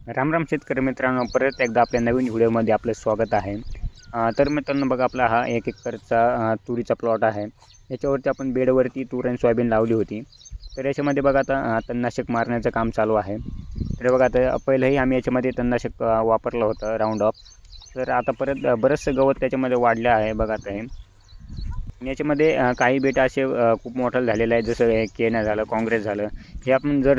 राम राम शेतकरी मित्रांनो, परत एकदा आपल्या नवीन व्हिडिओमध्ये आपलं स्वागत आहे. तर मित्रांनो बघा, आपला हा 1 एकरचा तुरीचा प्लॉट आहे. याच्यावरती आपण बेडवरती तूर आणि सोयाबीन लावली होती. तर याच्यामध्ये बघा आता तणनाशक मारण्याचं काम चालू आहे. तर बघा, आता पहिलंही आम्ही याच्यामध्ये तणनाशक वापरलं होतं राऊंड ऑफ. तर आता परत बरंचसं गवत त्याच्यामध्ये वाढलं आहे बघा आता हे. आणि याच्यामध्ये काही बेटं असे खूप मोठं झालेलं आहे, जसं हे केना झालं, काँग्रेस झालं. हे आपण जर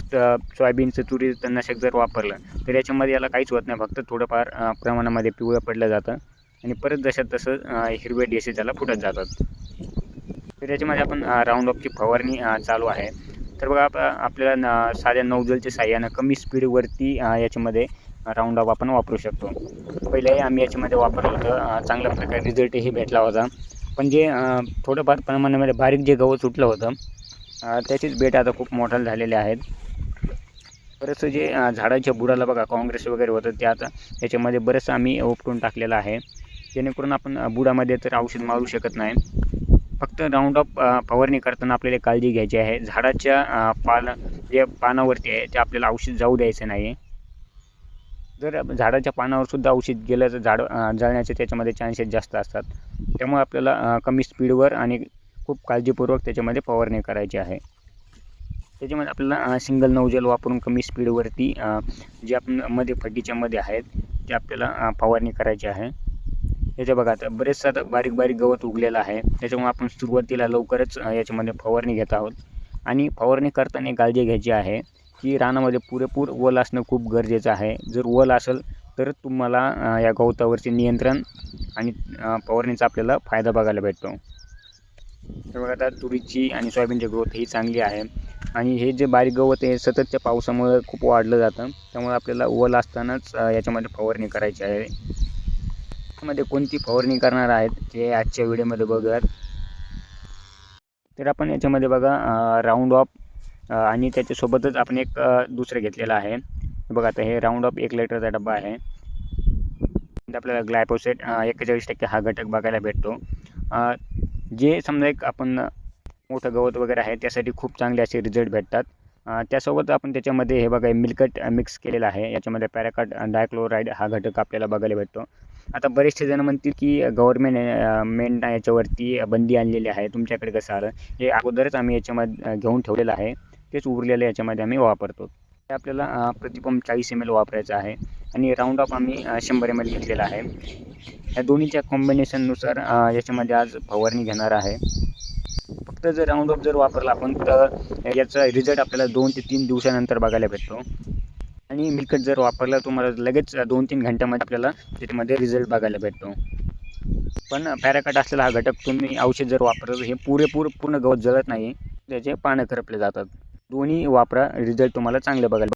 सोयाबीनचं तुरीचं तणनाशक जर वापरलं तर याच्यामध्ये याला काहीच होत नाही, फक्त थोडंफार प्रमाणामध्ये पिवळं पडलं जातं आणि परत जशात तसं हिरवे डेसे त्याला फुटत जातात. तर याच्यामध्ये आपण राऊंड ऑफची फवारणी चालू आहे. तर बघा, आपल्याला साध्या नोझलच्या साह्यानं कमी स्पीडवरती याच्यामध्ये राऊंड ऑफ आपण वापरू शकतो. पहिलेही आम्ही याच्यामध्ये वापरलं होतं, चांगल्या प्रकारे रिझल्टही भेटला होता. पण जे थोडंफार प्रमाणामध्ये बारीक जे गवत सुटलं होतं, त्याचेच बेट आता खूप मोठाले झालेले आहेत. बरंचसं जे झाडाच्या बुडाला बघा काँग्रेस वगैरे होतं, ते आता याच्यामध्ये बरंचसं आम्ही उपटून टाकलेलं आहे, जेणेकरून आपण बुडामध्ये तर औषध मारू शकत नाही. फक्त राऊंड ऑफ फवारणी करताना आपल्याला काळजी घ्यायची आहे. झाडाच्या जे पानावरती आहे ते आपल्याला औषध जाऊ द्यायचं नाही. जर झाडाच्या पानावर सुद्धा औषध गेलं तर झाड जळण्याचे त्याच्यामध्ये चान्सेस जास्त असतात. त्यामुळे आपल्याला कमी स्पीडवर आणि खूप काळजीपूर्वक त्याच्यामध्ये फवारणी करायची आहे. त्याच्यामध्ये आपल्याला सिंगल नोझल वापरून कमी स्पीडवरती जे आपण मध्ये फड्डीच्यामध्ये आहेत ते आपल्याला फवारणी करायची आहे. याच्या बघा, आता बरेचसं आता बारीक बारीक गवत उगलेलं आहे, त्याच्यामुळे आपण सुरुवातीला लवकरच याच्यामध्ये फवारणी घेत आहोत. आणि फवारणी करताना काळजी घ्यायची आहे की रानामध्ये पुरेपूर ओल असणं खूप गरजेचं आहे. जर ओल असेल तर तुम्हाला या गवतावरचे नियंत्रण आणि फवारणीचा आपल्याला फायदा बघायला भेटतो. तर बघा, आता तुरीची आणि सोयाबीनची ग्रोथ ही चांगली आहे. आणि हे जे बारीक गवत आहे सततच्या पावसामुळे खूप वाढलं जातं, त्यामुळे आपल्याला ओल असतानाच याच्यामध्ये फवारणी करायची आहे. मध्ये कोणती फवारणी करणार आहेत ते आजच्या व्हिडिओमध्ये बघूयात. तर आपण याच्यामध्ये बघा राऊंड ऑफ आणि त्याच्यासोबतच आपण एक दुसरं घेतलेलं आहे. बघा, आता हे राऊंड ऑफ 1 लिटरचा डब्बा आहे. आपल्याला ग्लायफोसेट 41% हा घटक बघायला भेटतो. जे समजा एक आपण मोठं गवत वगैरे आहे त्यासाठी खूप चांगले असे रिझल्ट भेटतात. त्यासोबत आपण त्याच्यामध्ये हे बघा मिल्कट मिक्स केलेलं आहे. याच्यामध्ये पॅराकाट डायक्लोराईड हा घटक आपल्याला बघायला भेटतो. आता बरेचसे जण म्हणतील की गव्हर्नमेंटने याच्यावरती बंदी आणलेली आहे, तुमच्याकडे कसं आलं? हे अगोदरच आम्ही याच्यामध्ये घेऊन ठेवलेलं आहे, तेच उरलेलं याच्यामध्ये आम्ही वापरतो. ते आपल्याला प्रतिपंप 40 ml वापरायचं आहे आणि राऊंड ऑफ आम्ही 100 ml घेतलेला आहे. या दोन्हीच्या कॉम्बिनेशननुसार याच्यामध्ये आज फवारणी घेणार आहे. फक्त जर राऊंड ऑफ जर वापरला आपण तर याचा रिझल्ट आपल्याला 2 ते 3 दिवसानंतर बघायला भेटतो. आणि मिल्कट जर वापरला तुम्हाला लगेच 2-3 घंट्यामध्ये आपल्याला त्याच्यामध्ये रिझल्ट बघायला भेटतो. पण पॅराकाट असलेला हा घटक तुम्ही औषध जर वापरलं हे पूर्ण गवत जळत नाही, त्याचे पानं करपले जातात. दोन्ही वापरा, रिझल्ट तुम्हाला चांगले बघायला